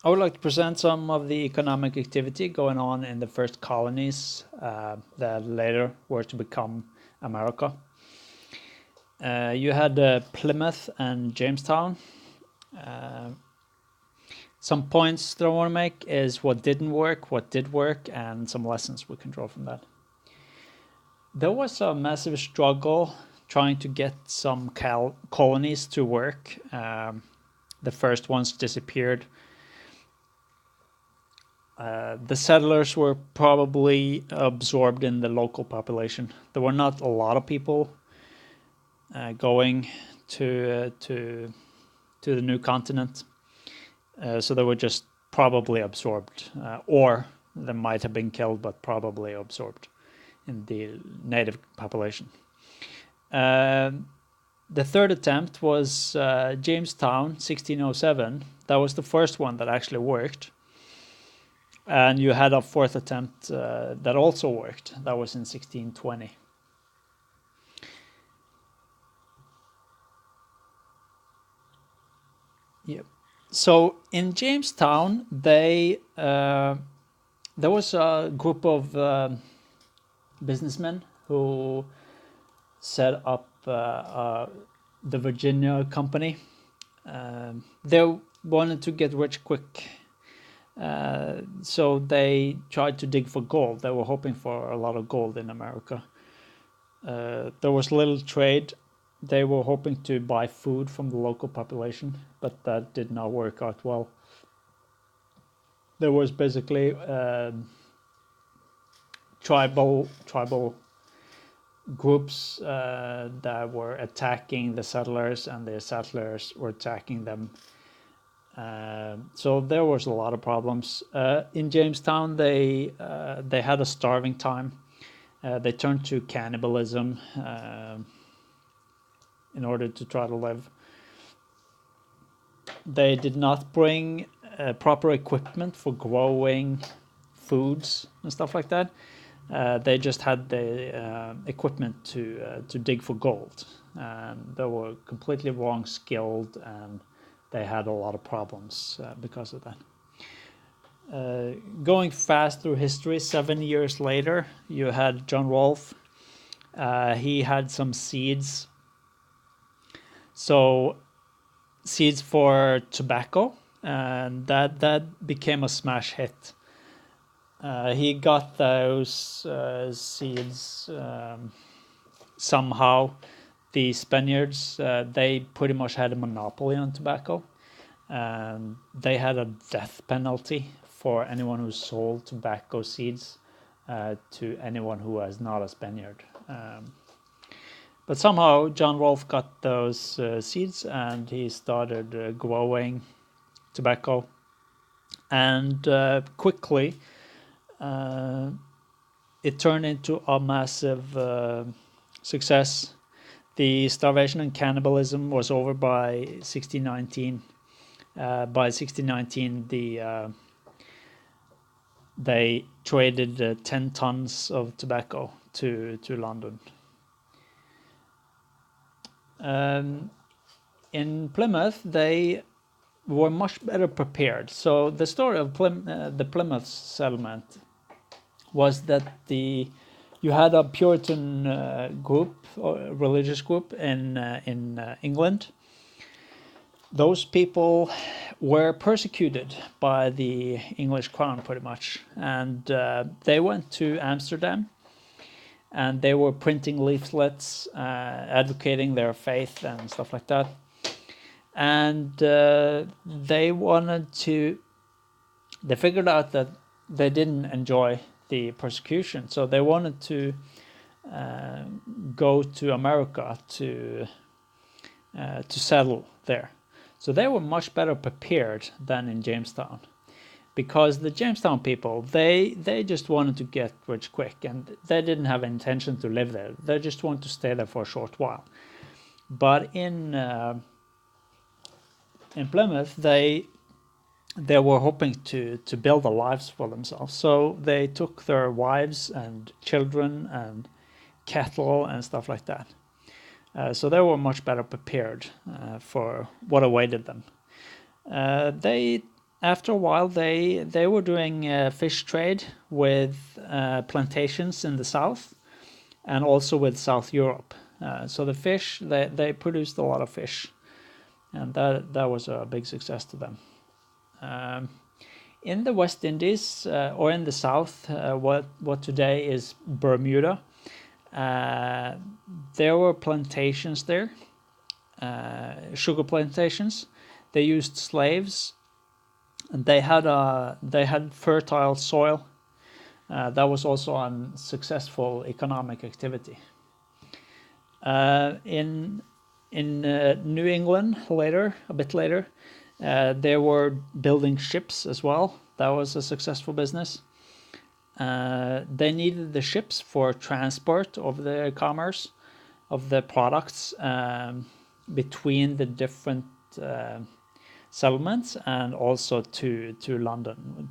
I would like to present some of the economic activity going on in the first colonies that later were to become America. You had Plymouth and Jamestown. Some points that I want to make is what didn't work, what did work, and some lessons we can draw from that. There was a massive struggle trying to get some colonies to work. The first ones disappeared. The settlers were probably absorbed in the local population. There were not a lot of people going to the new continent, so they were just probably absorbed, or they might have been killed, but probably absorbed in the native population. The third attempt was Jamestown, 1607. That was the first one that actually worked. And you had a fourth attempt that also worked. That was in 1620. Yep. So in Jamestown, there was a group of businessmen who set up the Virginia Company. They wanted to get rich quick. So they tried to dig for gold. They were hoping for a lot of gold in America. There was little trade. They were hoping to buy food from the local population, but that did not work out well. There was basically tribal groups that were attacking the settlers, and the settlers were attacking them. So there was a lot of problems. In Jamestown, they had a starving time. They turned to cannibalism in order to try to live. They did not bring proper equipment for growing foods and stuff like that. They just had the equipment to dig for gold. They were completely wrong skilled, and they had a lot of problems because of that. Going fast through history, 7 years later, you had John Rolfe. He had some seeds. So seeds for tobacco, and that became a smash hit. He got those seeds somehow. The Spaniards, they pretty much had a monopoly on tobacco, and they had a death penalty for anyone who sold tobacco seeds to anyone who was not a Spaniard. But somehow John Rolfe got those seeds, and he started growing tobacco, and quickly it turned into a massive success. The starvation and cannibalism was over by 1619. By 1619, they traded 10 tons of tobacco to London. In Plymouth, they were much better prepared. So the story of the Plymouth settlement was that you had a Puritan group, or religious group in England. Those people were persecuted by the English crown pretty much, and they went to Amsterdam, and they were printing leaflets advocating their faith and stuff like that. And they figured out that they didn't enjoy the persecution, so they wanted to go to America to settle there. So they were much better prepared than in Jamestown, because the Jamestown people, they just wanted to get rich quick, and they didn't have intention to live there. They just wanted to stay there for a short while. But in Plymouth, they were hoping to build their lives for themselves. So they took their wives and children and cattle and stuff like that. So they were much better prepared for what awaited them. They after a while, they were doing fish trade with plantations in the south and also with South Europe. So the fish, they produced a lot of fish, and that was a big success to them. In the West Indies, or in the south, what today is Bermuda, there were plantations there, sugar plantations. They used slaves, and they had fertile soil. That was also a successful economic activity. In New England a bit later, they were building ships as well. That was a successful business. They needed the ships for transport of the commerce of the products between the different settlements, and also to London,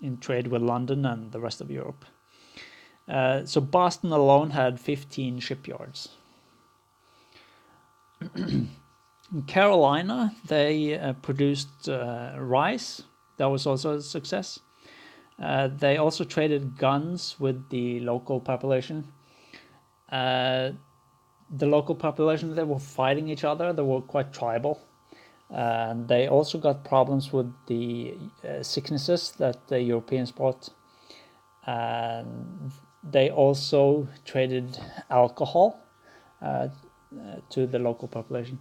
in trade with London and the rest of Europe. So Boston alone had 15 shipyards. In Carolina, they produced rice. That was also a success. They also traded guns with the local population. The local population, they were fighting each other. They were quite tribal. And they also got problems with the sicknesses that the Europeans brought. And they also traded alcohol to the local population.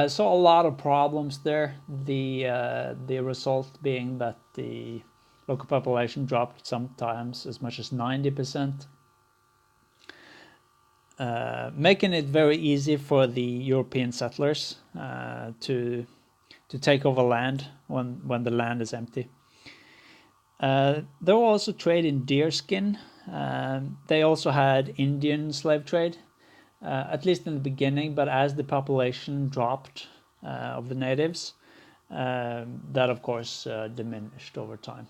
So a lot of problems there. The result being that the local population dropped sometimes as much as 90%, making it very easy for the European settlers to take over land when the land is empty. There were also trade in deerskin. They also had Indian slave trade, at least in the beginning, but as the population dropped of the natives, that of course diminished over time.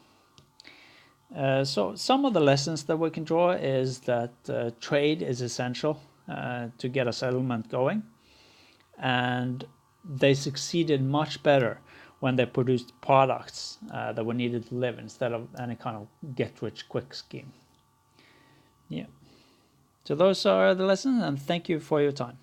So some of the lessons that we can draw is that trade is essential to get a settlement going, and they succeeded much better when they produced products that were needed to live, instead of any kind of get-rich-quick scheme. Yeah. So those are the lessons, and thank you for your time.